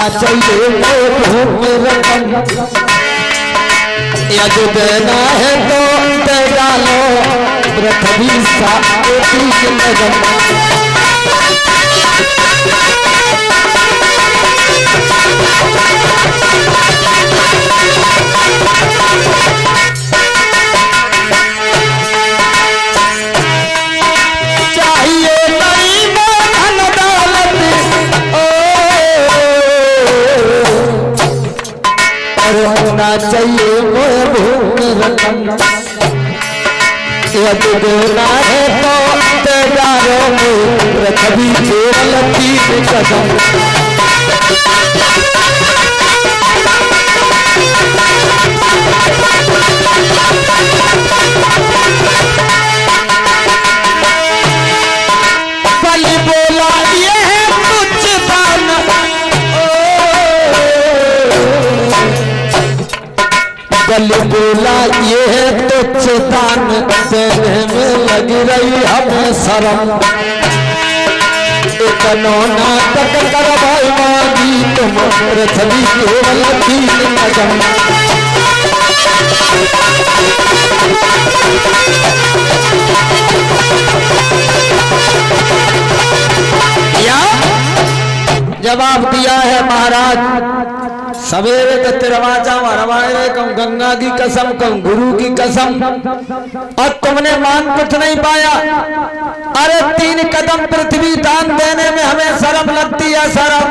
चाहिए भूख रकम, यदि देना है तो दे डालो पृथ्वी सा चाहिए नहीं धन दौलत और होना चाहिए वो भूख रकम, यदि देना है तो तेजारों में पृथ्वी केवल 3 कदम। बलि बोला ये है तुच्छ दान, बलि बोला ये है तुच्छ दान, देने में लगी रही हमें शर्म। इतनो नाटक कर भाई मांगी तुम पृथ्वी केवल 3 कदम। जवाब दिया है महाराज, सवेरे तो तिरवाचा मरवाए कहूं गंगा की कसम, कहूं गुरु की कसम, और तुमने मान कुछ नहीं पाया। अरे 3 कदम पृथ्वी दान देने में हमें शर्म लगती है, शर्म।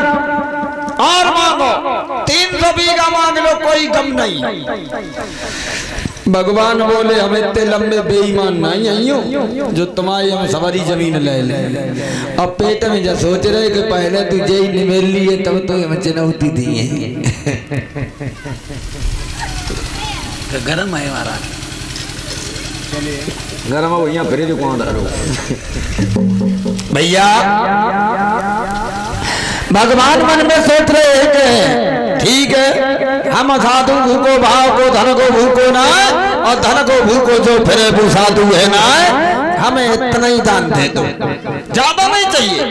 और मांगो 300 बीघा मांग लो, कोई गम नहीं। भगवान बोले हम इतने लंबे बेईमान नहीं आइयो जो तुम्हारी हम सवारी जमीन ले ले। अब पेट में जो सोच रहे कि पहले तुझे ही निमेल लिए तब तो हमें चुनौती दी है। गरम है हमारा, गरम हो यहाँ फिर जो कौन दारो भैया। भगवान मन में सोच रहे हैं कि ठीक है हम साधु भूखो भाव को धन को भूखो ना, और धन को भूखो जो फिरे वो साधु है ना, हमें इतना ही दान दे दो, ज्यादा नहीं चाहिए।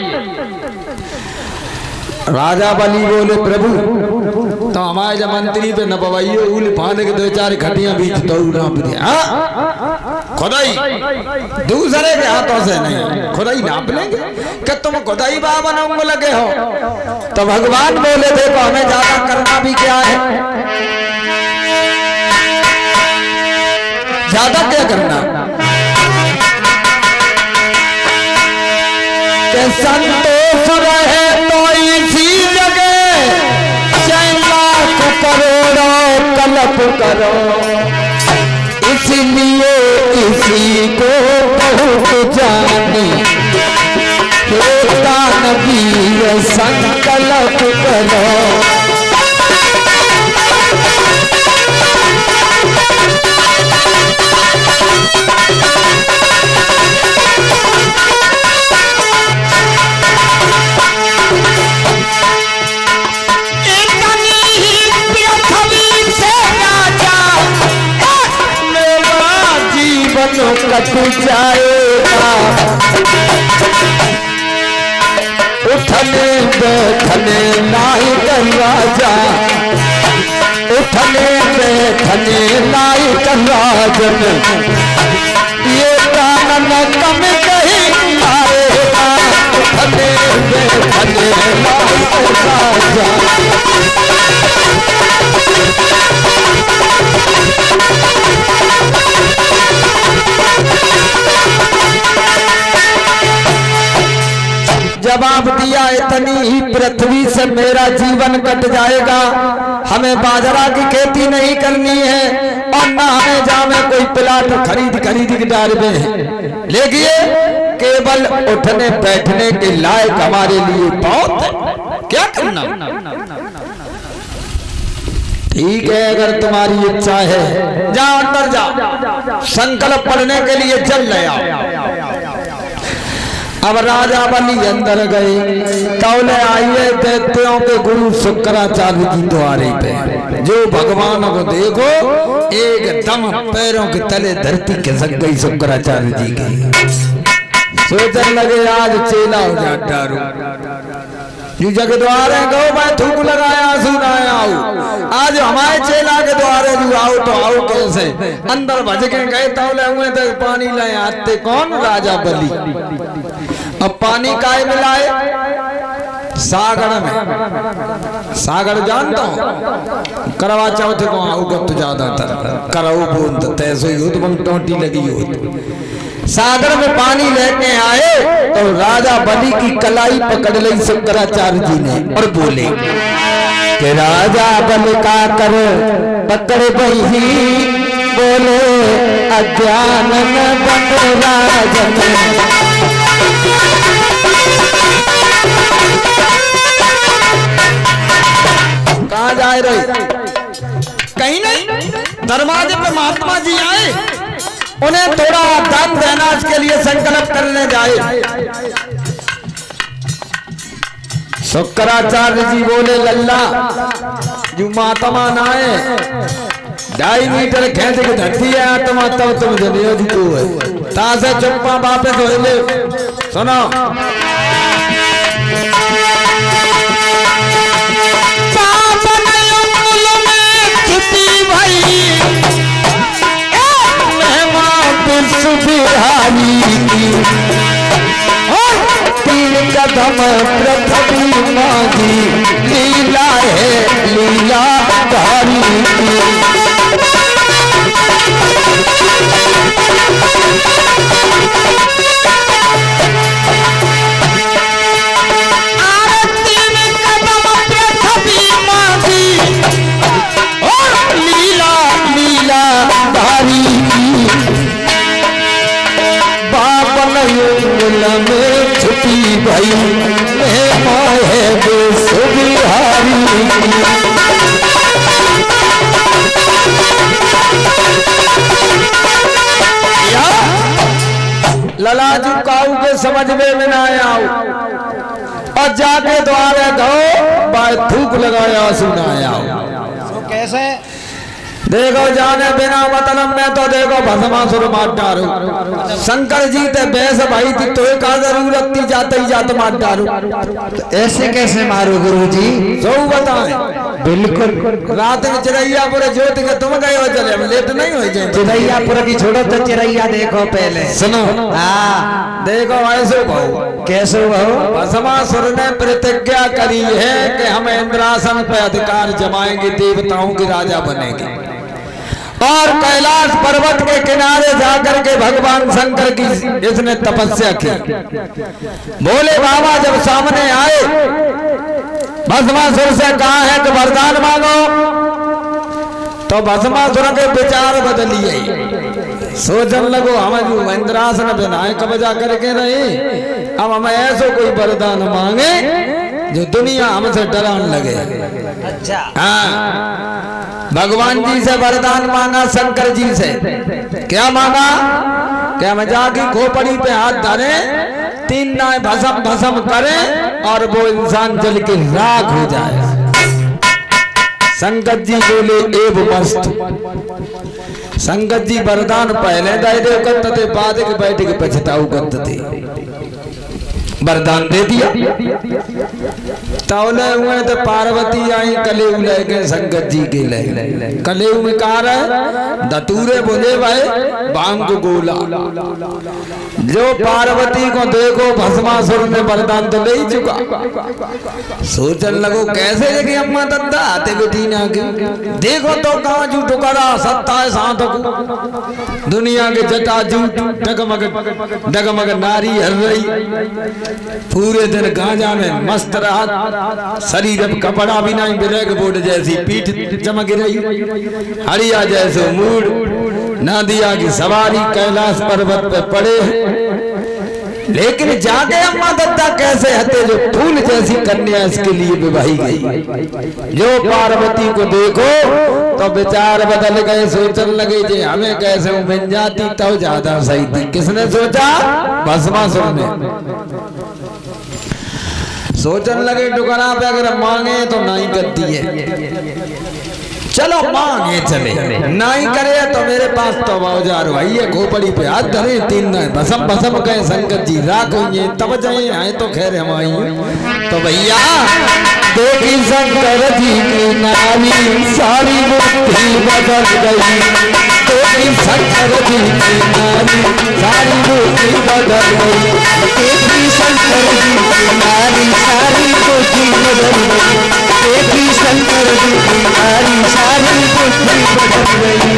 राजा बलि बोले प्रभु तो हमारे जब मंत्री पे न पवाइयो उल फाने के 2-4 खटियां बीच तो खुदाई दूसरे के हाथों से नहीं, खुदाई नाप लेंगे कि तुम खुदाई बाबा बनोंगे लगे हो। तो भगवान बोले देखो हमें ज्यादा करना भी क्या है, ज्यादा क्या करना के संतोष रहे तो इसी जगह चाहे लाख करोड़ों कल्प करो, इसलिए इसी को बहुत जाने दानवीर संकल्प करो। कट जाएगा उठने बैठने नाई दरवाजा, उठने बैठने नाई राजन, ये प्राण न कम कहीं आएगा, उठने बैठने नाई राजा। जवाब दिया इतनी ही पृथ्वी से मेरा जीवन कट जाएगा, हमें बाजरा की खेती नहीं करनी है और ना हमें जामे कोई प्लाट खरीद के डालने हैं, लेकिन केवल उठने बैठने के लायक हमारे लिए बहुत है, क्या करना। ठीक है अगर तुम्हारी इच्छा है जा अंदर जा, संकल्प पढ़ने के लिए चल रहा। अब राजा बलि अंदर गए, तौले आइए दैत्यों के गुरु शुक्राचार्य जी द्वारे पे, जो भगवान को देखो एकदम पैरों के तले धरती खिसक गई शुक्राचार्य जी की। सोचने लगे आज चेला हो जा डारू, जो जग द्वारे गो मैं थूक लगाया सुनाया आओ। आज हमारे चेला के द्वारे जो आओ तो आओ कैसे अंदर भज के गए तौले हुए तो पानी लाए आते कौन राजा बलि। अब पानी काय मिलाए सागर में, सागर जानता हूँ करवा चौथ को उगत ज्यादातर करऊ बूंद तैसे युद्ध टोटी लगी हो। सागर में पानी लेके आए तो राजा बलि की कलाई पकड़ ली शंकराचार्य जी ने और बोले कि राजा बलि का कर पकड़ बही बोले अज्ञान में बन राजन। कहाँ जा रहे कहीं नहीं, दरवाजे पे महात्मा जी आए, उन्हें थोड़ा दान देना इसके लिए संकल्प करने जाए। शंकराचार्य जी बोले लल्ला जो महात्मा ना है 2.5 मीटर खेच के धरती है आत्मा तब तुम जनियो जी तू है तासे चुप्पा वापस हो ले। सुनो तीन कदम पृथ्वी मांगी लीला है लीला धारी। तीन कदम पृथ्वी मांगी और लीला लीला धारी। में छुपी भाई है बिहारी। ललाजू काऊ के समझ में ना आओ और जाके द्वारे दो बाय थूक लगाया सुनाया। तो कैसे देखो जाने बिना मतलब में तो देखो भस्मासुर मार डारो। शंकर जी ते बेस भाई थी तो का जरूरत थी जाते ही जाते मार डारो। तो ऐसे कैसे मारो गुरुजी? सो बताएं। बिल्कुल रात में चिरैयापुर ज्योति के तुम गए हो चले लेट नहीं हो जाए। चिरैयापुर की छोड़ो तो चिरैया देखो पहले। सुनो हाँ देखो ऐसे भाऊ कैसे भाऊ? भस्मासुर ने प्रतिज्ञा करी है कि हम इंद्रासन पे अधिकार जमाएंगे देवताओं के राजा बनेंगे और कैलाश पर्वत के किनारे जाकर के भगवान शंकर की इसने तपस्या की। बोले बाबा जब सामने आए भस्मासुर से कहा है कि वरदान मांगो तो भस्मासुर के विचार बदलिए। सोचने लगो हम जो इंद्रासन बनाए कब्जा करके रहे अब हमें ऐसा कोई वरदान मांगे जो दुनिया हमसे डराने लगे। अच्छा हाँ भगवान जी से वरदान मांगा शंकर जी से। क्या मांगा? क्या मैं जाके खोपड़ी पे हाथ धरे 3 नाय भस्म भस्म करे और वो इंसान जल के राख हो जाए। शंकर जी बोले एव मस्त। शंकर जी वरदान पहले दे दे करते बाद के बैठ के पछताऊ करते वरदान दे दिया। तौले हुए तो पार्वती आई कलेऊ लेके शंकर जी के ले। कलेऊ में कहा रहे दतूरे बोले भाई बांग गोला। जो पार्वती को देखो भस्मासुर ने वरदान तो ले ही चुका। सोचने लगो कैसे लेके अम्मा दद्दा आते बेटी ना के देखो तो कहा जू टुकड़ा सत्ता है साथ को दुनिया के जटा जूट डगमग डगमग नारी हर रही पूरे दिन गांजा में मस्त रहा। शरीर कपड़ा भी नहीं ब्लैक बोर्ड जैसी पीठ चमक रही। हरिया जैसे मूड नदिया की सवारी कैलाश पर्वत पे पड़े। लेकिन जाके अम्मा दद्दा कैसे हते जो फूल जैसी कन्या इसके लिए विवाही गई। जो पार्वती को देखो तो विचार बदल गए। सोचने लगे जे हमें कैसे मिल जाती तो ज्यादा सही थी। किसने सोचा? भस्मासुर ने। सोचने लगे दुकाना पे अगर मांगे तो नहीं करती है, चलो मांगे चले, नहीं करे तो मेरे पास तो औजार भाई है, खोपड़ी पे हाथ धरे, तीन भसम भसम कहे शंकर जी राख होइए तब जाए आए तो खैर हम आई। तो भैया देखी शंकर जी की नारी सारी बुद्धि बदल गई, देखी शंकर जी की नारी सारी बुद्धि बदल गई, देखी शंकर जी की नारी सारी बुद्धि बदल गई, देखी शंकर जी की नारी सारी बुद्धि बदल गई।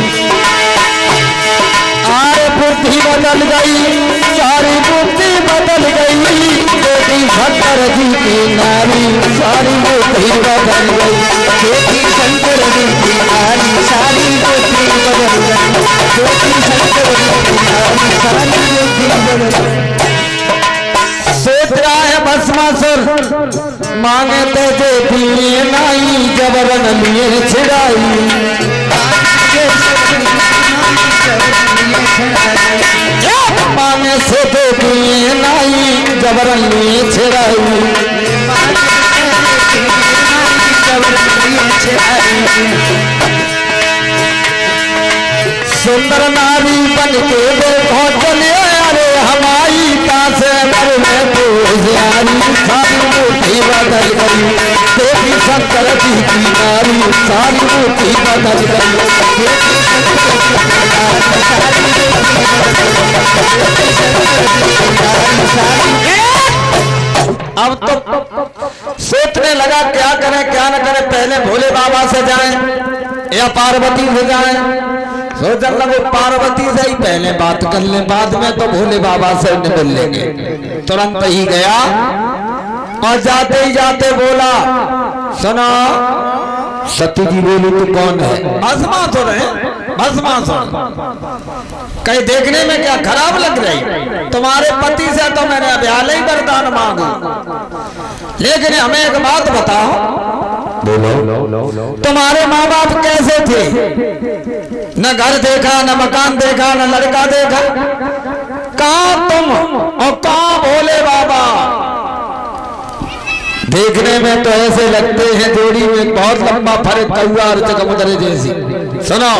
आरे बुद्धि बदल गई, सारी बुद्धि बदल गई, देखी शंकर जी की नारी सारी बुद्धि बदल गई, देखी शंकर जी की नारी सारी बुद्धि बदल गई, देखी शंकर जी की नारी सारी बुद्धि बदल गई। सोच रहा है भस्मासुर मांगे तेजे पिए नाई जबरन लिए छिड़ाई, मांगे से तो पिए नाई जबरन लिए छिड़ाई, सुंदर नारी बन के देखो चले अरे हमारी कासे घर में पूजारी सारी मूर्ति बदल गई, देखी शंकर जी की नारी सारी मूर्ति बदल गई, अब तो सोचने लगा क्या करें क्या न करें, पहले भोले बाबा से जाएं या पार्वती से जाएं। सोचने लगे पार्वती से ही पहले बात कर ले, बाद में तो भोले बाबा से मिल लेंगे। तुरंत ही गया और जाते ही जाते बोला सुना सती जी बोली तो कौन है? भस्मासुर है, भस्मासुर। कहीं देखने में क्या खराब लग रही? तुम्हारे पति से तो मैंने अभ्याल ही वरदान मांगा, लेकिन हमें एक बात बताओ, तुम्हारे माँ बाप कैसे थे? न घर देखा, न मकान देखा, न लड़का देखा, कहाँ तुम और कहाँ भोले बाबा? देखने में तो ऐसे लगते हैं जोड़ी में बहुत लंबा फर्क कौआ और चकमुदरे जैसी। सुनो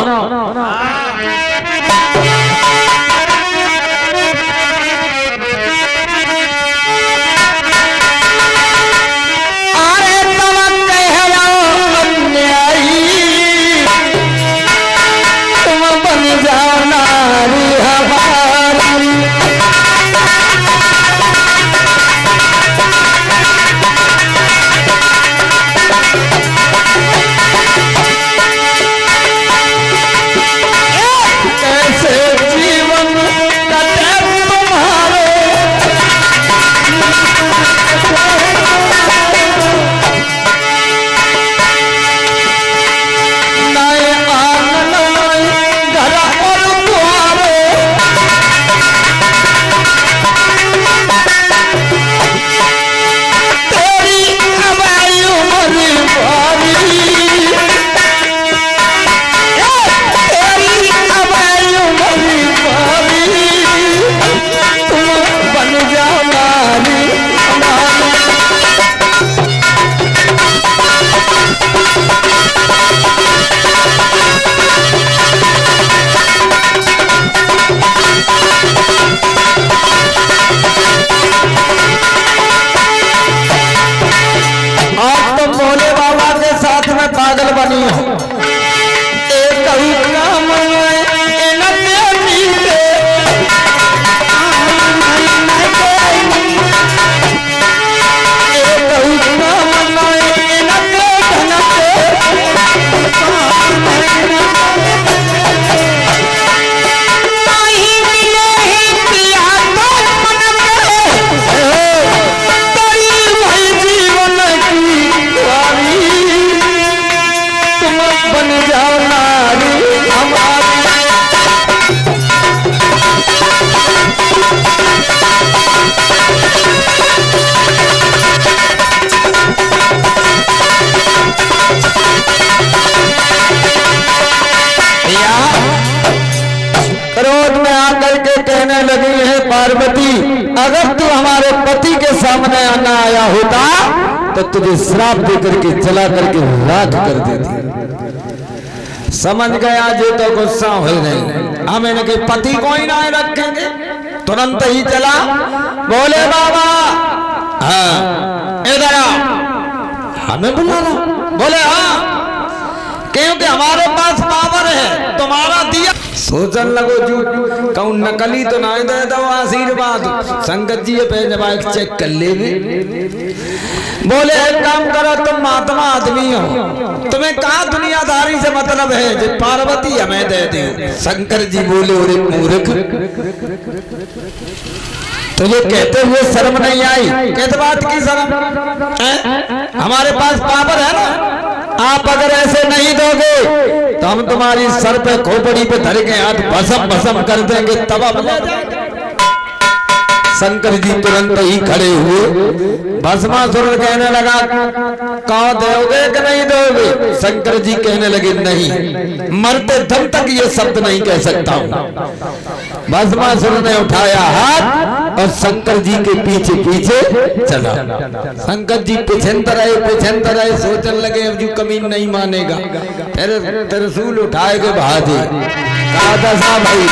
कहने लगी है पार्वती, अगर तू हमारे पति के सामने आना आया होता तो तुझे श्राप दे करके जला करके राख कर देती। समझ गया जे तो गुस्सा हो नहीं, हम इनके पति को ही ना रखेंगे। तुरंत ही चला, बोले बाबा हाँ इधर आ, हमें बुलाना। बोले हाँ, क्योंकि हमारे पास पावर है, तुम्हारा दिया। सोचन लगो जू कहूं नकली तो ना दे दो आशीर्वाद। संगत जी पे जब चेक कर ले। बोले एक काम करो, तुम महात्मा आदमी हो, तुम्हें कहा दुनियादारी से मतलब है जो पार्वती हमें दे दे। शंकर जी बोले अरे मूर्ख, तुझे कहते हुए शर्म नहीं आई? कहते बात की शर्म, हमारे पास पावर है ना। आप अगर ऐसे नहीं दोगे तो हम तुम्हारी सर पे खोपड़ी पे धर के हाथ भसम भसम कर देंगे, तब अब ले जाएंगे। शंकर जी तुरंत ही खड़े हुए। भस्मासुर कहने लगा कहो दोगे कि नहीं दोगे? शंकर जी कहने लगे नहीं, मरते दम तक ये शब्द नहीं कह सकता हूं। भस्मासुर ने उठाया हाथ और शंकर जी के पीछे पीछे चला। शंकर जी पिछंतर रहे, सोचने लगे अब जो कमीन नहीं मानेगा। फिर त्रिशूल उठाए के भागे। कहा दशा भाई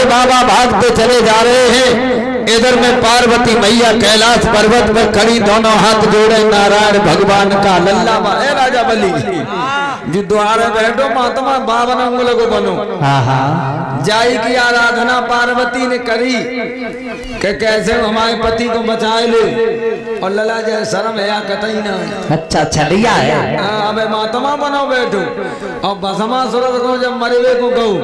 बाबा भागते चले जा रहे हैं। इधर में पार्वती मैया कैलाश पर्वत पर खड़ी, दोनों हाथ जोड़े नारायण भगवान का लल्ला। राजा बलि जी द्वारे बैठो, महात्मा 52 अंगुल को बनो। जाई की आराधना पार्वती ने करी कि कैसे हमारे पति को बचाए ले, और लला जय शर्म है या कतई ना। अच्छा चलिया है। अबे महात्मा बनो बैठो। और भस्मासुर को जब मरवे को कहूं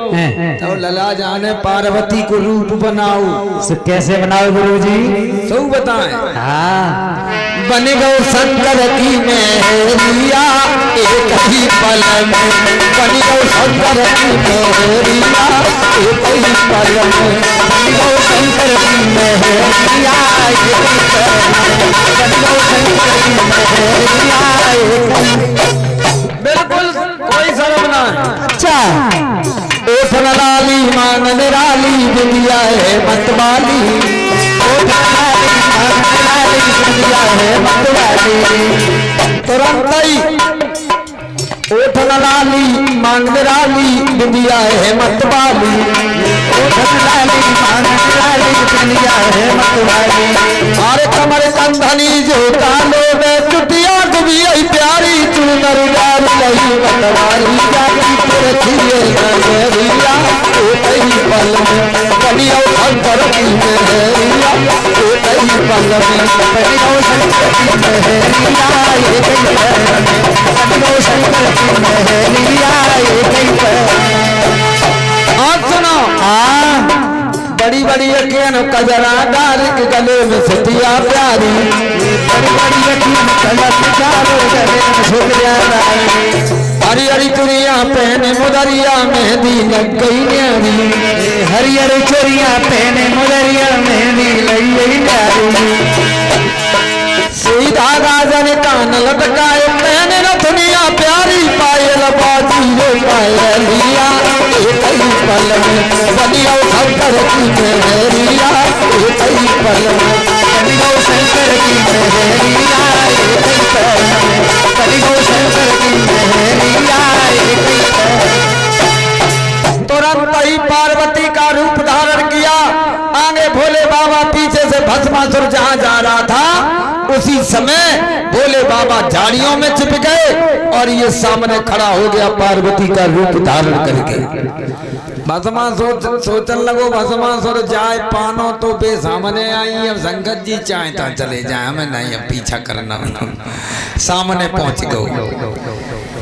तो लला जाने पार्वती को रूप बनाओ। कैसे बनाओ गुरुजी? सब बताएं। बन गौ शंकर की मेहरिया एक ही पल में, बन गौ शंकर की मेहरिया एक ही पल में, बन गौ शंकर की मेहरिया एक ही पल में, बन गौ शंकर की मेहरिया एक ही। बिल्कुल कोई शर्म ना। अच्छा ओठ लाली मान निराली बिंदिया है मतवाली, ओठ लाली मान निराली बिंदिया है मतवाली। तुरंत ही ओठ लाली मान निराली बिंदिया है मतवाली, ओठ लाली मान निराली बिंदिया है मतवाली। अरे कमर कंधनी जो कालो में चुटिया को भी आई प्यारी, चुनर डाल लही मतवाली जाती पुरखिए नगरिया एक ही पल में, बनियो शंकर की मेहरिया एक ही पल में, बनियो शंकर की मेहरिया एक ही पल में, बनियो शंकर की मेहरिया एक ही पल में। और सुनो बड़ी बड़ी अखियन कजरा डाल के गले में सतिया प्यारी, बड़ी बड़ी अखियन कलक चारो गले में सतिया प्यारी। हरी हरी चुरिया पहने मुदरिया मेहंदी लग गई न्यारी, हरी हरी चुरिया पहने मुदरिया मेहंदी लग गई न्यारी। सीधा गाजन कान लटकाए पहने रथनिया प्यारी, पायल बाजी हो पायलिया एक ही पल में, बनियो शंकर की मेहरिया एक ही पल में, बनियो शंकर की मेहरिया कई पैर में, कली हो शंकर की मेहरिया कई पैर। तुरंत ही पार्वती का रूप धारण किया। आगे भोले बाबा, पीछे से भस्मासुर जहां जा रहा था उसी समय भोले बाबा झाड़ियों में छिप गए और ये सामने खड़ा हो गया पार्वती का रूप धारण करके। भस्मासुर सोचने लगो भस्मासुर जाए पानो तो बे सामने आई, अब शंकर जी चाहे तो चले जाए, हमें नहीं अब पीछा करना। सामने पहुंच गए।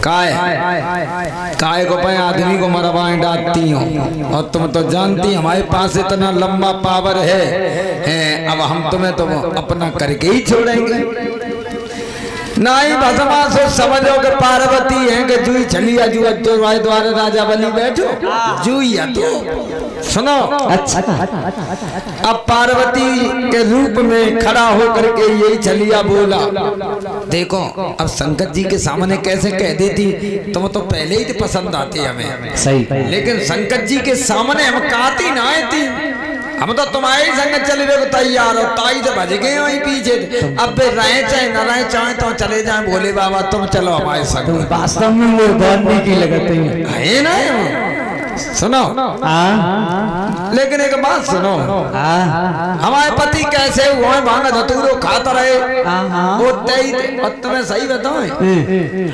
काय को भाई आदमी को मरवाएं डांटती हूँ और तुम तो जानती हमारे पास इतना लंबा पावर है, अब हम तुम्हें तो अपना करके ही छोड़ेंगे। नहीं भस्मासुर समझो कि पार्वती है कि जुई छलिया जुआ तो द्वारे राजा बलि बैठो जुइया तो सुनो। अच्छा अब पार्वती के रूप में खड़ा होकर के यही छलिया बोला, देखो अब शंकर जी के सामने कैसे कह देती, तुम तो पहले ही तो पसंद आते हमें सही, लेकिन शंकर जी के सामने हम कहती ना आती, हम तो तुम्हारे संग चले को तैयार हो, ताई से भज गए वहीं पीछे। अब रहे चाहे न रहे चाहे तो चले जाए भोले बाबा, तुम चलो हमारे संग। वास्तव में वो बनने की लगत है ना। सुनो लेकिन एक बात सुनो, हमारे पति कैसे हुए भांग धतूरो खाता रहे वो तई, और तुम्हें सही बताओ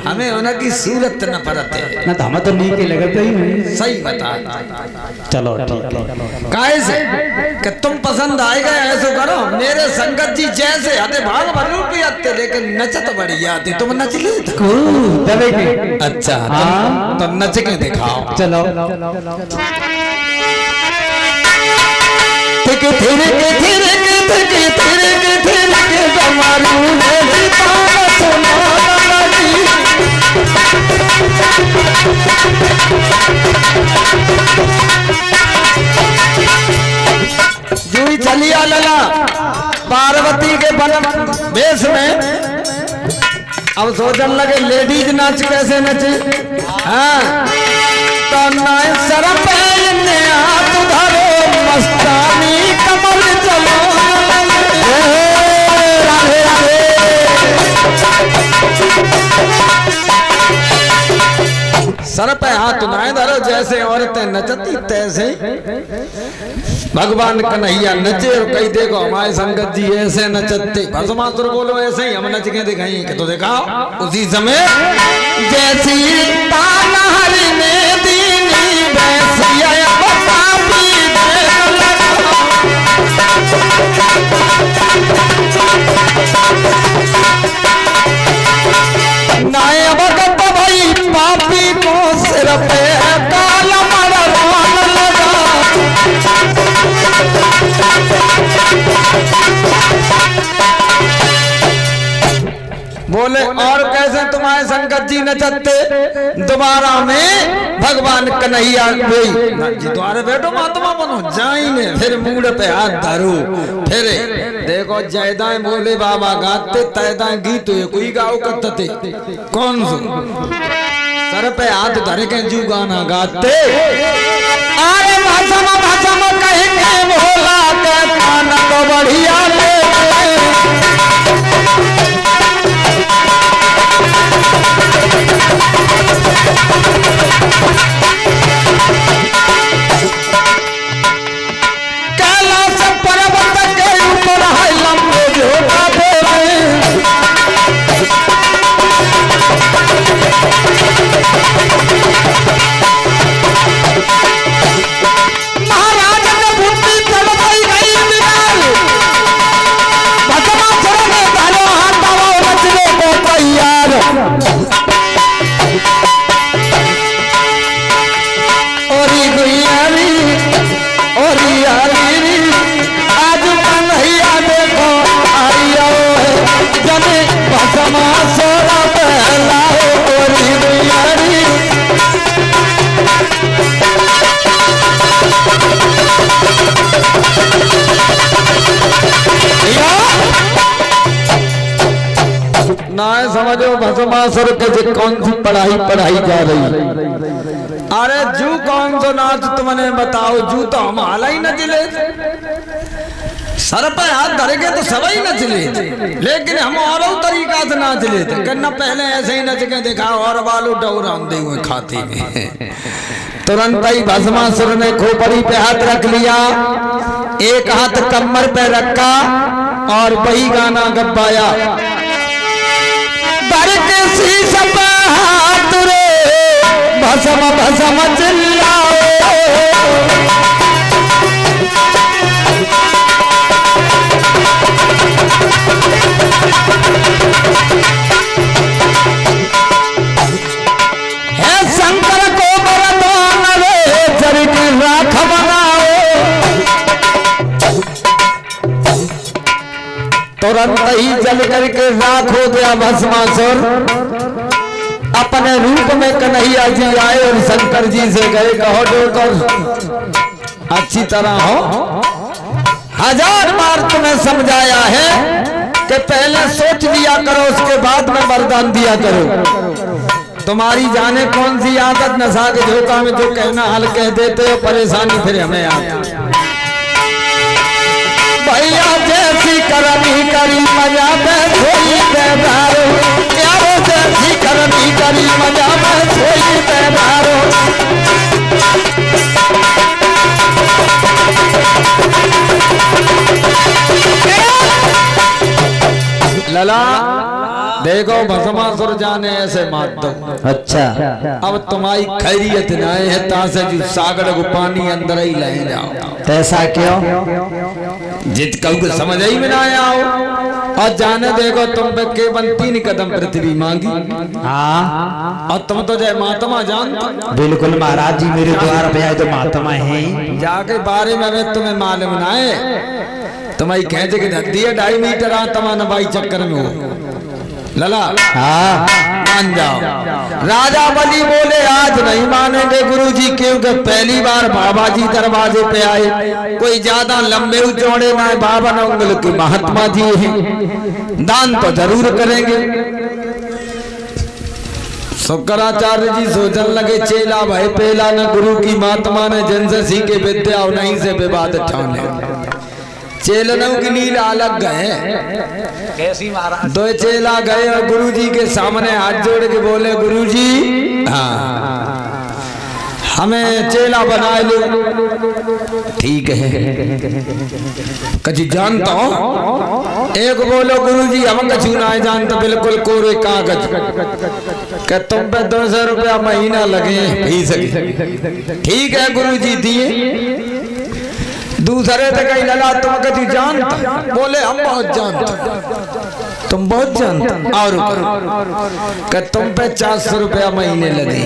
हमें उनकी सूरत न परते ना, तो हमें तो नहीं की लगत ही। सही बता। चलो ठीक है। कैसे कि तुम पसंद आएगा ऐसे करो, मेरे संगत जी जैसे आते भाग भरू भी आते, लेकिन नचत बढ़िया आती, तुम नच ले। अच्छा तो नच के दिखाओ। चलो थिरके थिरके थिरके थिरके थिरके थिरके जमारू ने दीवाना सुना लगी। जुई चलिया लला पार्वती के वेश में। अब सोचने लगे लेडीज नाच कैसे नचे। हाँ तो नाय शर्म ने हाथ धरो मस्तानी कमर चलो। राधे राधे। सर पे हाथ नाय धरो, जैसे औरतें नचती तैसे भगवान कन्हैया नचे। और कई देखो हमारे संगत जी ऐसे नचते, भस्मासुर बोलो ऐसे ही हम नच के दिखाएंगे कि तो दिखाओ। उसी समय जैसी तानहरी ने दीनी वैसी नाय भगत भाई पापी को सिर पे काला मरवान लगा। बोले और कैसे तुम्हारे संगत जी नचते। दोबारा में भगवान कन्हैया जी द्वारे बैठो महात्मा बनो जाइने, फिर मूड पे हाथ धरो। फिर देखो जयदाएं भोले बाबा गाते तयदाएं गीत कोई गाओ करते कौन सो सर पे हाथ धर के जू गाना गाते। अरे भाषा कहेंगे भोला के खाना तो बढ़िया ले। कैलाश पर्वत के ऊपर है लंबे झोटा बोले। महाराज ने बुद्धि चढ़ गई बिगाड़। भस्मासुर ने धरो हाथ दबाओ बचने को तैयार। ओरी गुइयारी ओरी यारी आज कन्हैया देखो आइयो जब भस्मासुर पहलाओ। ओरी गुइयारी ना समझो भस्मासुर के कौन सी पढ़ाई जा रही। अरे जू कौन सो नाच तुमने बताओ, जू तो हम हाला ही न जिले। सर पे हाथ धर के तो सभी नच लेते, लेकिन हम और तरीका से नाच लेते। करना पहले ऐसे ही नच के देखा और बालू डौराते हुए खाते में। तुरंत ही भस्मासुर ने खोपड़ी पे हाथ रख लिया, एक हाथ कमर पे रखा और वही गाना गवाया। भर के शीश पे हाथ रे भस्म भस्म चिल्लाओ। हे शंकर को वरदान रे जर की राख बनाओ। तुरंत ही जल करके राख हो गया भस्मासुर। अपने रूप में कन्हैया जी आए और शंकर जी से गए, कहो डोकर अच्छी तरह हो। 1000 बार तुम्हें समझाया है कि पहले सोच लिया करो, उसके बाद में वरदान दिया करो। तुम्हारी जाने कौन सी आदत नशा के झोंका में जो कहना हल कह देते हो, परेशानी फिर हमें आती। भैया जैसी करनी करी मजा में सोई बेदारो, यारो जैसी करनी करी मजा में सोई बेदारो। लला देखो भस्मासुर जाने ऐसे मात दो। अच्छा अब तुम्हारी खैरियत नहीं है, तासे जो सागर को पानी अंदर ही ले जाओ। ऐसा क्यों? जित कहू समझ ही में ना आओ। और जाने देखो तुम पे केवल 3 कदम पृथ्वी मांगी। हाँ और तुम तो जय महात्मा जानते। बिल्कुल महाराज जी, मेरे द्वार पे आए तो महात्मा है। जाके बारे में तुम्हें मालूम ना है, तुम्हारी कहते कि धरती है 2.5 मीटर आत्मा नबाई चक्कर में हो। लला हाँ मान जाओ। राजा बलि बोले आज नहीं मानेंगे गुरुजी, क्योंकि पहली बार बाबा जी दरवाजे पे आए। कोई ज्यादा लंबे चौड़े ना, 52 अंगुल के महात्मा जी हैं, दान तो जरूर करेंगे। शुक्राचार्य जी सोचने लगे चेला भाई पहला न गुरु की महात्मा ने जिनसे सीखे विद्या और नहीं से विवाद ठाने। चेलनों की नील अलग गए, कैसी महाराज? 2 चेला गए और गुरुजी के सामने हाथ जोड़ के बोले गुरुजी हाँ हमें चेला बना लो। ठीक है कभी जानता हूँ। एक बोलो गुरुजी हम कछु ना जानता, बिल्कुल कोरे कागज के तुम पे 200 रुपया महीना लगे फीस। ठीक है गुरुजी दिए। दूसरे तो कहीं लला तुम कभी जानता? बोले हम बहुत जानते। तुम बहुत जानते और कि तुम पे 400 रुपया महीने लगे।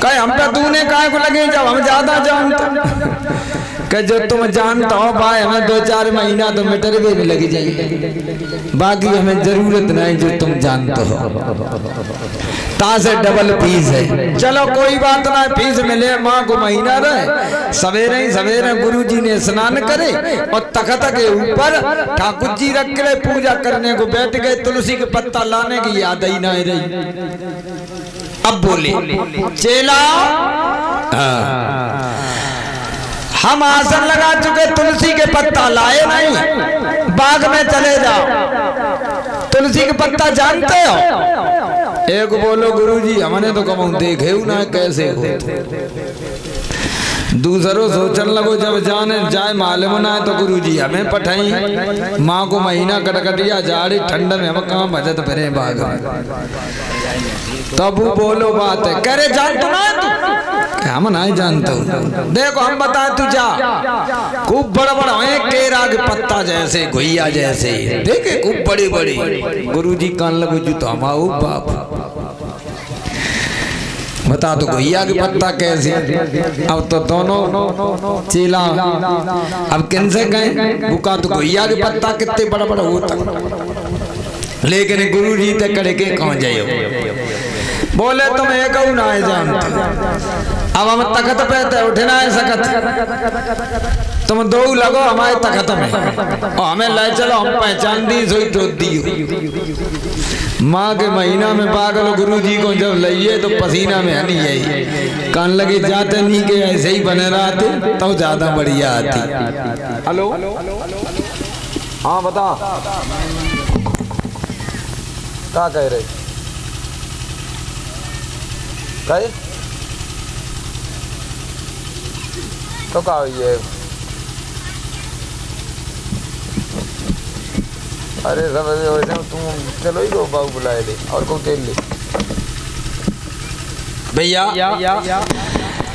कहे हम पे दूने काय को लगे जब हम ज्यादा जानते। कि जो तुम जानता हो भाई हमें 2-4 महीना तो मीटर भी लगी जाएगी, बाकी हमें जरूरत नहीं जो तुम जानते हो। तासे डबल फीस है। चलो कोई बात ना, फीस मिले माँ को महीना रहे। सवेरे ही सवेरे गुरुजी ने स्नान करे और तख्त के ऊपर ठाकुर जी रख के पूजा करने को बैठ गए। तुलसी के पत्ता लाने की याद ही नहीं रही। अब बोले चेला हम आसन लगा चुके, तुलसी के पत्ता लाए नहीं, बाग में चले जाओ। तुलसी के पत्ता जानते हो? एक बोलो गुरुजी हमने तो कम देखे ना कैसे हो। दूसरों सोचन लगो जब जाने जाए मालूम ना है तो गुरुजी हमें पठाई। माँ को महीना कटकटिया जाड़ी ठंड में हम कहाँ भजत फिरे बाग में। तब वो बोलो बात है, कह रहे जान तो ना तू? हम नहीं जानता हूँ। देखो हम बताए तू जा, खूब बड़ा बड़ा है केरा के पत्ता जैसे, घुइया जैसे, देखे खूब बड़ी बड़ी। गुरुजी कान लगो जू तो हम आओ बाप बता तो घुइया के पत्ता कैसे? अब तो दोनों चेला अब किनसे गए? बुका तो घुइया के पत्ता कितने बड़ा बड़ा होता, लेकिन गुरुजी तक करे के कहाँ जाए? बोले तुम एक ना जानते। अब हम तखत पे थे उठना है सकत, तुम दो लगो हमारे तखत में और हमें ले चलो, हम पहचान दी सोई तो दियो। माँ के महीना में पागल गुरुजी को जब लइए तो पसीना में हनी यही कान लगे जाते नहीं के ऐसे ही बने रहते तो ज्यादा बढ़िया आती। हेलो हाँ बता क्या कह रहे कहे तो क्या हुई है? अरे सब तुम चलो ही दो बाबू बुलाए ले और को तेल ले भैया।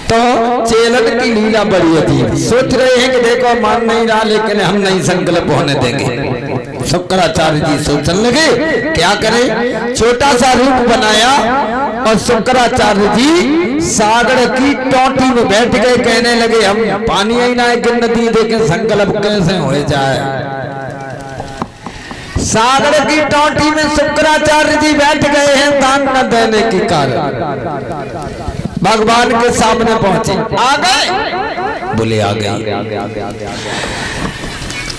तो चेलन की लीला बड़ी थी, सोच रहे हैं कि देखो मान नहीं रहा लेकिन हम नहीं संकल्प होने देंगे। शुक्राचार्य जी सोचने लगे क्या करें, छोटा सा रूप बनाया और शुक्राचार्य जी सागर की टोटी में बैठ गए, कहने लगे हम पानी ही ना है कि नदी देखे संकल्प कैसे हो जाए। सागर की टोटी में शुक्राचार्य जी बैठ गए हैं दान न देने के कारण। भगवान के सामने पहुंचे, आ गए बोले आ गए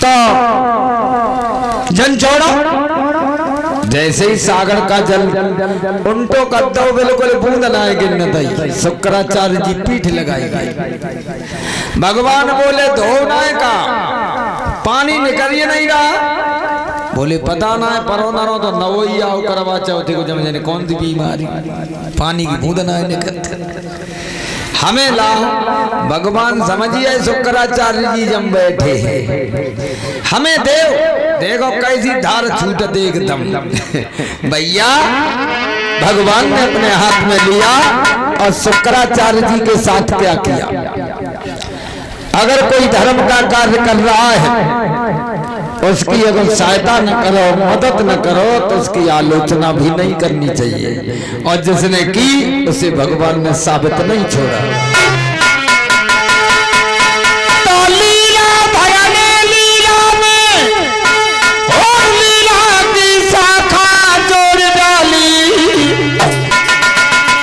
तो जन छोड़ो। जैसे ही सागर का जल उल्टो कर दो बिल्कुल बूंद लाएगी नदी, शुक्राचार्य जी पीठ लगाई गई। भगवान बोले धोना का पानी निकल ही नहीं रहा, बोले पता ना है परो ना तो नवोई आओ करवा चौथे को जम जाने कौन सी बीमारी पानी की बूंद ना निकल हमें लाओ। भगवान समझिए शुक्राचार्य जी जम बैठे हमें देव, देखो कैसी धार छूट दे एकदम। भैया भगवान ने अपने हाथ में लिया और शुक्राचार्य जी के साथ क्या किया। अगर कोई धर्म का कार्य कर रहा है उसकी अगर सहायता न करो, मदद न करो तो उसकी आलोचना भी नहीं करनी चाहिए, और जिसने की उसे भगवान ने साबित नहीं छोड़ा। तो लीला भयाने लीला में और लीला की शाखा जोड़ डाली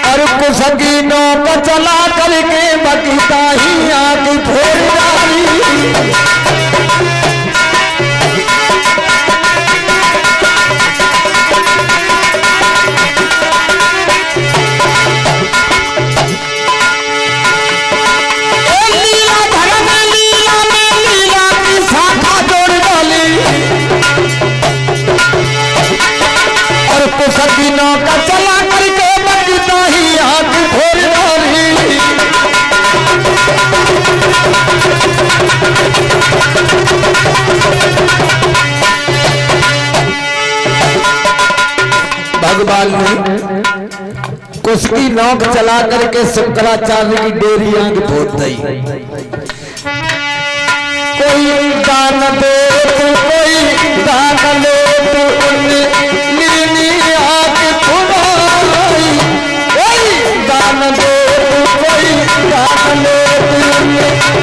और कुसकी नौक चला करके बकीता ही आगे फोड़ डाली। सकीनों का चला करके बचता ही आग फोड़ डाली। भगवान ने कुसकी नौक चला करके शुक्राचार्य की डेरी आग फोड़ दी। कोई दान दे तो कोई दान ले तो लीनी आग फुड़ाई, कोई दान दे तो कोई दान ले तो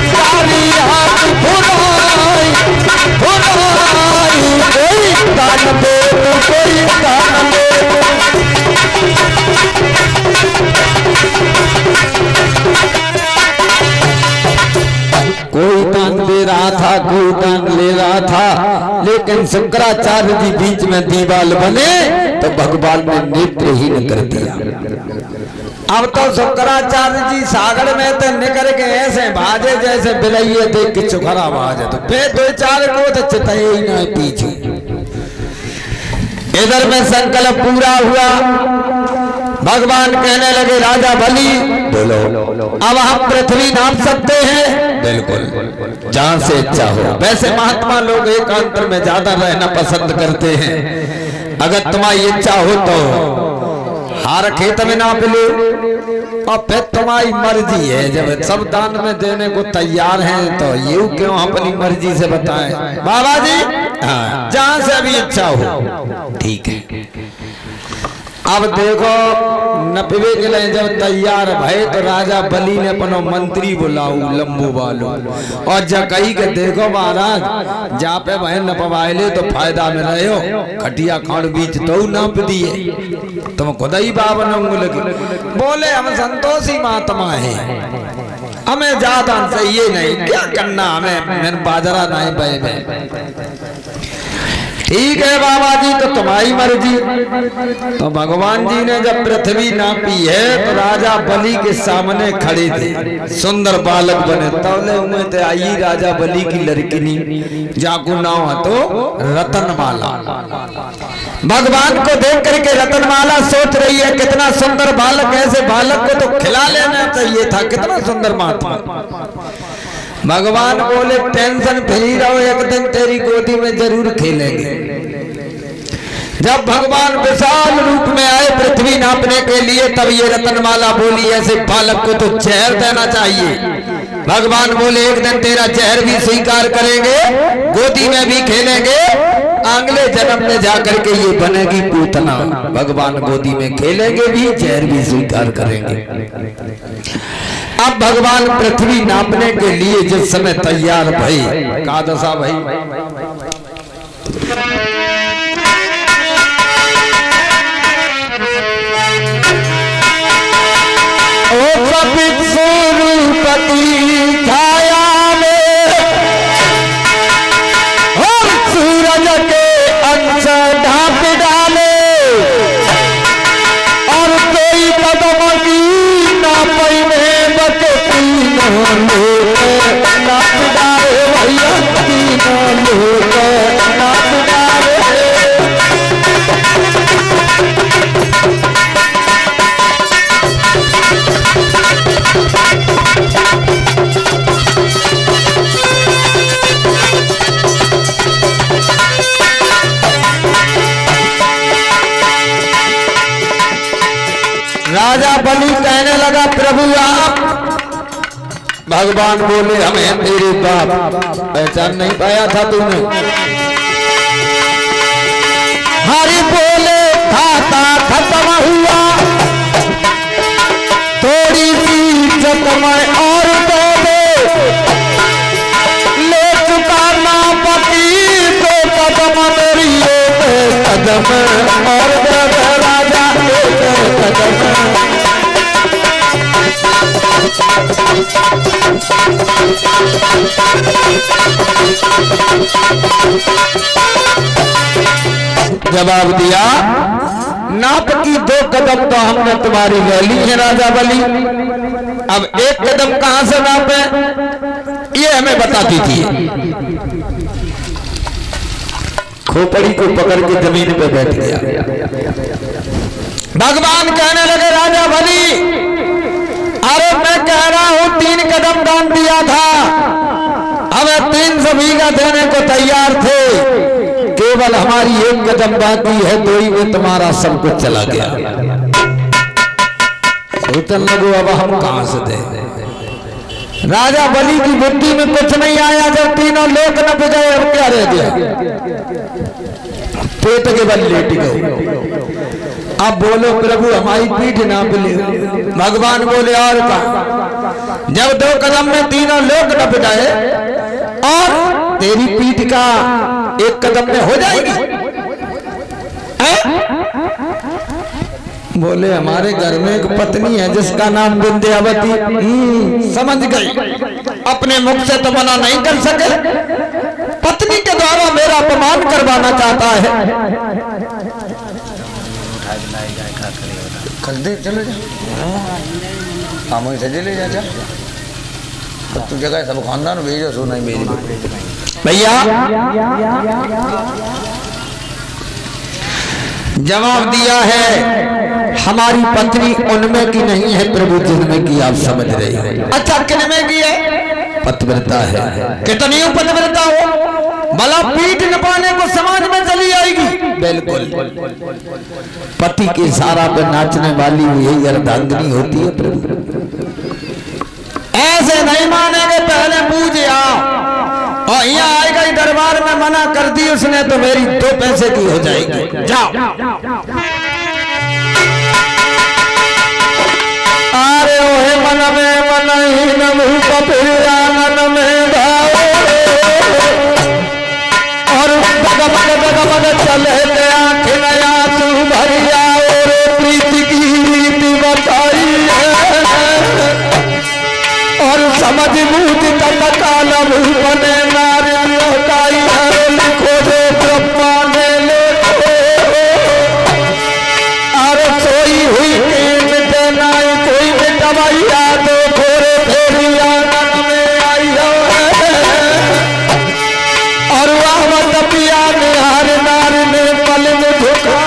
सारी आग फुड़ाई फुड़ाई, कोई दान दे तो कोई दान ले कोई दान दे रहा था, कोई दान ले रहा था, लेकिन शुक्राचार्य जी बीच में दीवाल बने तो भगवान ने नेत्रहीन कर दिया। अब तो शुक्राचार्य जी सागर में तो निकल के ऐसे भाजे जैसे बिलैये देख के चुखरा भाजे, तो फिर दो चार को तो चिताए ही ना पीछे। इधर में संकल्प पूरा हुआ, भगवान कहने लगे राजा बलि बोलो अब हम पृथ्वी नाप सकते हैं? बिल्कुल, जहां से इच्छा हो। वैसे महात्मा लोग एकांतर में ज्यादा रहना पसंद करते हैं। अगर तुम्हारी इच्छा हो तो हार खेत में नाप लो, और फिर तुम्हारी मर्जी है। जब सब दान में देने को तैयार हैं तो ये क्यों अपनी मर्जी से बताएं। बाबा जी हाँ, जहां से अभी इच्छा हो ठीक है। अब देखो नपवे के लिए जब तैयार भय तो राजा बलि ने अपनो मंत्री बुलाऊ लंबू बालू और जकई के देखो महाराज जा पे भय नपवाइले तो फायदा में रहे हो खटिया खाड़ बीच तो नप दिए तुम खुद ही बाबन लगे बोले हम संतोषी महात्मा है हमें ज्यादा चाहिए नहीं क्या करना हमें मेरे बाजरा नहीं बहे में ठीक है बाबा जी तो तुम्हारी मर्जी। तो भगवान जी ने जब पृथ्वी नापी है तो राजा बलि के सामने खड़े थे सुंदर बालक बने तौले हुए थे आई राजा बलि की लड़किनी जाकू नाम है तो रतनमाला। भगवान को देख करके रतनमाला सोच रही है कितना सुंदर बालक है, ऐसे बालक को तो खिला लेना चाहिए था, कितना सुंदर महात्मा। भगवान बोले टेंशन फ्री रहो एक दिन तेरी गोदी में जरूर खेलेंगे। जब भगवान विशाल रूप में आए पृथ्वी नापने के लिए तब ये रतनमाला बोली ऐसे बालक को तो जहर देना चाहिए। भगवान बोले एक दिन तेरा जहर भी स्वीकार करेंगे, गोदी में भी खेलेंगे, अगले जन्म में जाकर के ये बनेगी पूतना। भगवान गोदी में खेलेंगे भी जहर भी स्वीकार करेंगे। अब भगवान पृथ्वी नापने के लिए जिस समय तैयार भई का दशा भई ओ कपित सूर्यपति छाया में और सूरज के अंश ढांप डाले और कोई कदम की नापई में नाप डाले भैया तीनों लोग नाप डाले। राजा बलि कहने लगा प्रभु आप। भगवान बोले हमें तेरे बाप पहचान नहीं पाया था तूने। हरि बोले खाता खत्म हुआ थोड़ी सी इज्जत मैं और दे दे ले चुका ना पति तो कदम मेरी कदम और दे दे राजा कदम। जवाब दिया नाप की 2 कदम तो हमने तुम्हारी ले ली है राजा बलि, अब 1 कदम कहां से नापे ये हमें बताती थी। खोपड़ी को पकड़ के जमीन पे बैठ गया। भगवान कहने लगे राजा बलि अरे मैं कह रहा हूं 3 कदम दान दिया था, हमें 300 बीघा देने को तैयार थे, केवल हमारी 1 कदम बाकी है तो ही में तुम्हारा सब कुछ चला गया। सोचने लगो अब हम कहां से दे। राजा बलि की बुद्धि में कुछ नहीं आया, जब तीनों लोग नप गए अब क्या रह गया, पेट के बल लेट गए। अब बोलो प्रभु हमारी पीठ नाप ले। भगवान बोले और का जब 2 कदम में तीनों लोग नप जाए और तेरी पीठ का 1 कदम में हो जाएगी। बोले हमारे घर में एक पत्नी है जिसका नाम विंध्यावती। समझ गई, अपने मुख से तो मना नहीं कर सके, पत्नी के द्वारा मेरा अपमान करवाना चाहता है। कल दे चले जा हम सजे ले जा तू जगह सब खानदान भेजो सो नहीं मेरी भैया। जवाब दिया है हमारी पत्नी उनमें की नहीं है प्रभु जिनमें की आप समझ रहे हैं। अच्छा किनमें की है? पतिव्रता है। कितनी पतिव्रता हो भला पीठ नपाने को समाज में चली आएगी? बिल्कुल। पति के इशारा पे नाचने वाली यही अर्धांगिनी होती है प्रभु। ऐसे नहीं मानेंगे, पहले पूछ आओ और यहाँ आएगा ही दरबार में मना कर दी उसने तो मेरी 2 पैसे की हो जाएगी। जाओ रूप फिर आंगन में भाओ और डगमग चले थे आंखें नया तू भरिया और प्रीति की रीति बताई है और समझ बूझ तत्काल भूपने नारी लौटाई है लिखो जो ब्रह्मा ने लिखो और सोई हुई मिटे नाई कोई मिटवाइया तो घोरे फेरी आंगन में आई है और वह पिया निहार नारी ने पल में झुका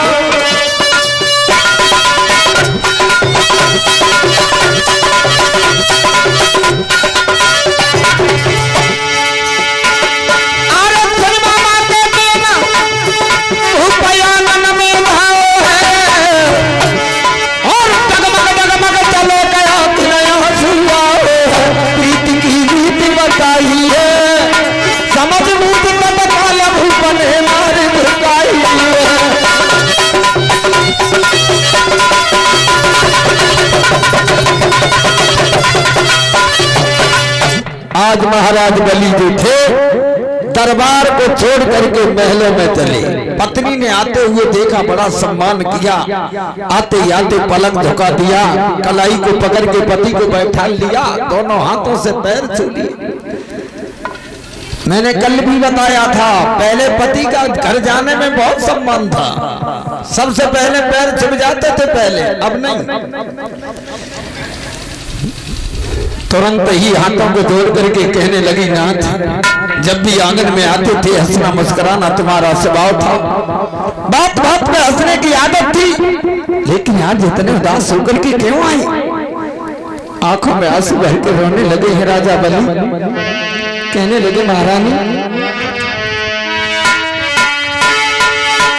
आज महाराज बलि जो थे दरबार को छोड़ करके महलों में चले। पत्नी ने आते हुए देखा, बड़ा सम्मान किया, आते ही आते पलंग झुका दिया, कलाई को पकड़ के पति को बैठा लिया, दोनों हाथों से पैर छू लिए। मैंने कल भी बताया था, पहले पति का घर जाने में बहुत सम्मान था, सबसे पहले पैर छू जाते थे पहले, अब नहीं। तुरंत ही हाथों को जोड़ करके कहने लगी, नाथ जब भी आंगन में आते थे हंसना मुस्कुराना तुम्हारा स्वभाव था, बात बात में हंसने की आदत थी, लेकिन आज इतने उदास होकर के क्यों आई? आंखों में आंसू भर के रोने लगे हैं राजा बलि। कहने लगे, महारानी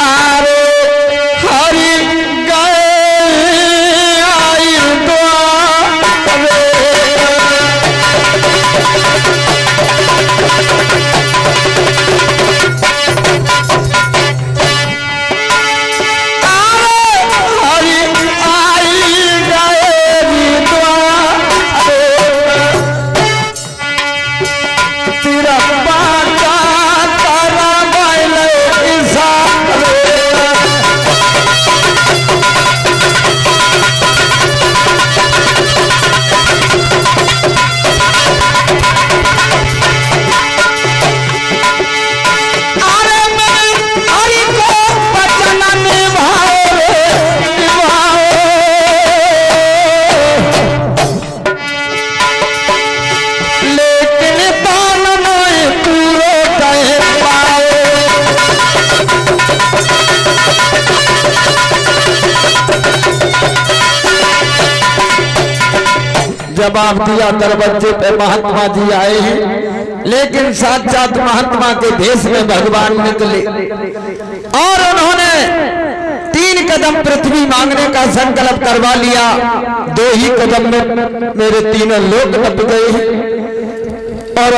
आरे हरि गए आई जवाब दिया। दरवाजे पे महात्मा जी आए हैं, लेकिन साक्षात महात्मा के भेष में भगवान निकले और उन्होंने 3 कदम पृथ्वी मांगने का संकल्प करवा लिया। 2 ही कदम में मेरे 3 लोग नप गए हैं और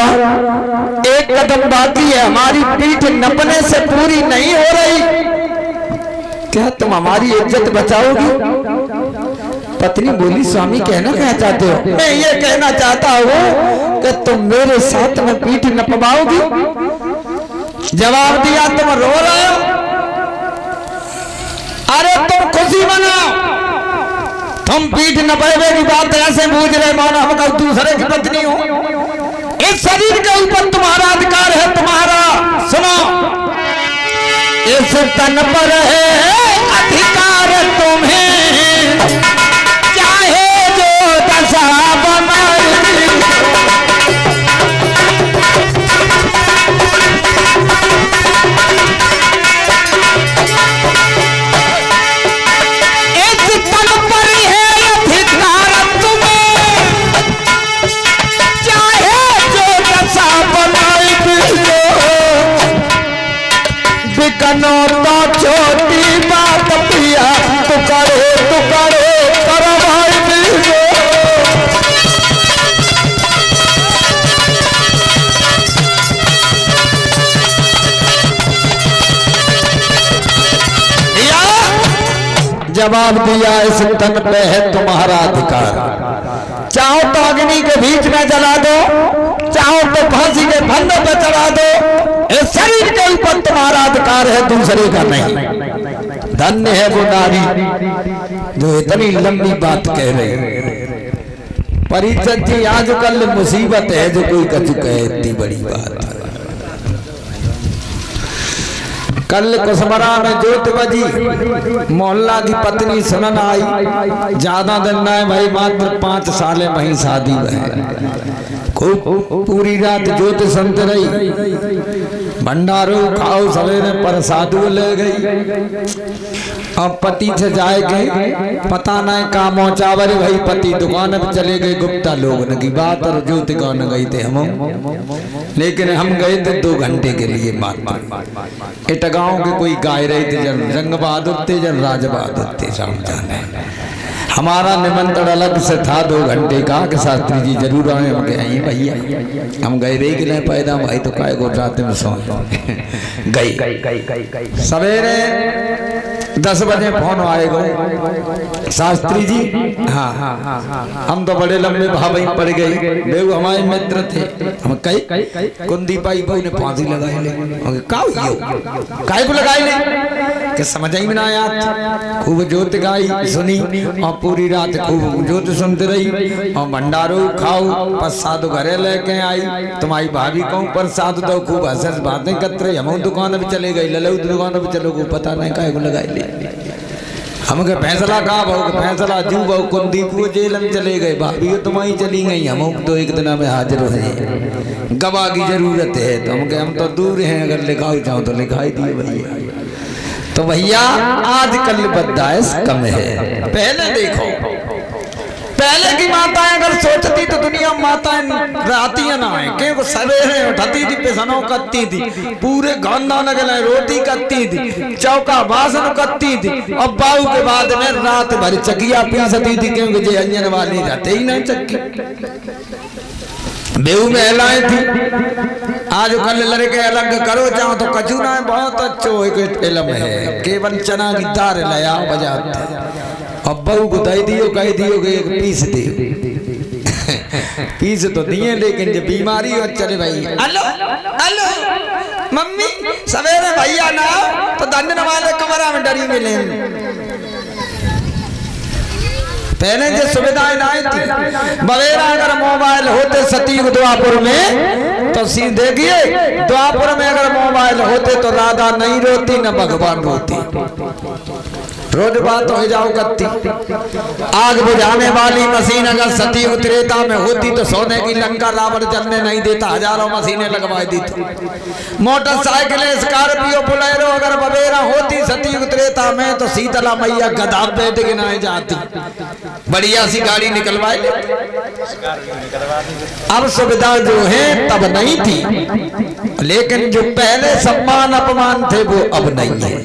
1 कदम बाकी है, हमारी पीठ नपने से पूरी नहीं हो रही, क्या तुम हमारी इज्जत बचाओगी? पत्नी बोली, स्वामी कहना क्या चाहते हो? मैं ये कहना चाहता हूँ कि तुम मेरे साथ में पीठ नपवाओगी। जवाब दिया, तुम रो रहे हो? अरे तुम खुशी मनाओ, तुम पीठ नपवाने की बात ऐसे बूझ रहे मानो हम दूसरे की पत्नी हो। इस शरीर के ऊपर तुम्हारा अधिकार है, तुम्हारा। सुनो, इस तन पर है अधिकार तुम्हें, चाहे जो दशा बनाए। इस तन पर है अधिकार तुम्हें, चाहे जो दशा बनाए। बिकनो तो छोटी बात पिया, तुकड़े तुकड़े कर भाई बिगो। जवाब दिया, इस तन पे है तुम्हारा अधिकार, चाहो तो अग्नि के बीच में जला दो, चाहो तो फांसी के फंदे पे चढ़ा दो, इस शरीर के ऊपर तुम्हारा अधिकार है, दूसरे का नहीं। धन्य है वो नारी जो इतनी लंबी बात कह रही है। परिचय जी आजकल मुसीबत है जो कोई कछु कहे, इतनी बड़ी बात है। कल कुसमरा में जोत बजी, मोहल्ला की पत्नी सुनन आई, ज्यादा दिन ना है भाई, मात्र 5 साल वही शादी है। खूब पूरी रात जोत सुनते रही, भंडारो खाओ सवेरे प्रसादू ले गई। अब पति से जाए गए, पता नहीं कहाँ पहुंचावर भाई, पति दुकान पे चले गए, गुप्ता लोग की बात और ज्योति गान गई थे हम, लेकिन हम गए थे 2 घंटे के लिए। इट गाँव के कोई गाय रहे थे, जन रंग बहादुर थे, जन राज बहादुर थे, समझाने हमारा निमंत्रण अलग से था 2 घंटे का कि शास्त्री जी जरूर आए। हम गए भैया, हम गए रे कि नहीं पैदा भाई, तो काय को रात में सो गई। सवेरे 10 बजे फोन आएगा, शास्त्री जी हाँ हम तो बड़े लंबे भाई पड़ गए, बेऊ हमारे मित्र थे, हम कई कुंदीप भाई बहू ने फांसी लगाई ले, काय को लगाई ले कि समझ ही में ना आया। खूब जोत गाई सुनी और पूरी रात खूब जोत सुनते रही, और भंडारो खाओ प्रसाद घरे लेके आई, तुम्हारी भाभी को प्रसाद दो, खूब हंस बातें करते रही। हम दुकान पे चले गए, ललो दुकान पे चलो, को पता नहीं काय को लगाई ले। हमके फैसला कहा बहु फैसला जू बहु कुलदीप को जेल में चले गए, भाभी तुम्हारी चली गई, हम तो एक दिन में हाजिर रहे, गवाह की जरूरत है। तो हम तो दूर हैं, अगर लिखाओ चाहो तो लिखाई दिए भैया। तो भैया आजकल बददाइश कम है, पहले देखो, पहले की माताएं अगर सोचती तो दुनिया माताएं राती ना आए, क्योंकि सवेरे उठती थी, पेशनों करती थी, पूरे खानदान के लिए रोटी करती थी, चौका बासन करती थी, और बाऊ के बाद में रात भर चकिया पीसती थी, क्योंकि जे अंजन वाली रहते ही नहीं चक्की, बेऊ में हिलाई थी। आज कल लड़के अलग करो चाहो तो कचू ना, बहुत अच्छो एक फिल्म है, केवल चना की दाल लाया बजाते, अब बहू को दे दियो, कह दियो कि एक पीस दे, पीस तो दिए, लेकिन जब बीमारी हो चले भाई, हेलो हेलो मम्मी सवेरे भैया ना तो दंडन वाले कमरा में डरी मिले। पहले जो सुविधाएं नहीं थी, बवेरा अगर मोबाइल होते सतीयुग द्वापुर में तो सीधे देखिए, द्वापुर में अगर मोबाइल होते तो राधा नहीं रोती न भगवान रोती। रोज बात हो जाओ कत्ती, आग बुझाने वाली मशीन अगर सतीयुग त्रेता में होती तो सोने की लंका रावण जलने नहीं देता, हजारों मशीनें लगवा दी थी। मोटरसाइकिलें स्कॉर्पियो बोलेरो अगर बवेरा होती सतीयुग त्रेता में तो शीतला मैया गधा बैठ के नहीं जाती, बढ़िया सी गाड़ी निकलवाई लेती। अब सुविधा जो है तब नहीं थी, लेकिन जो पहले सम्मान अपमान थे वो अब नहीं है।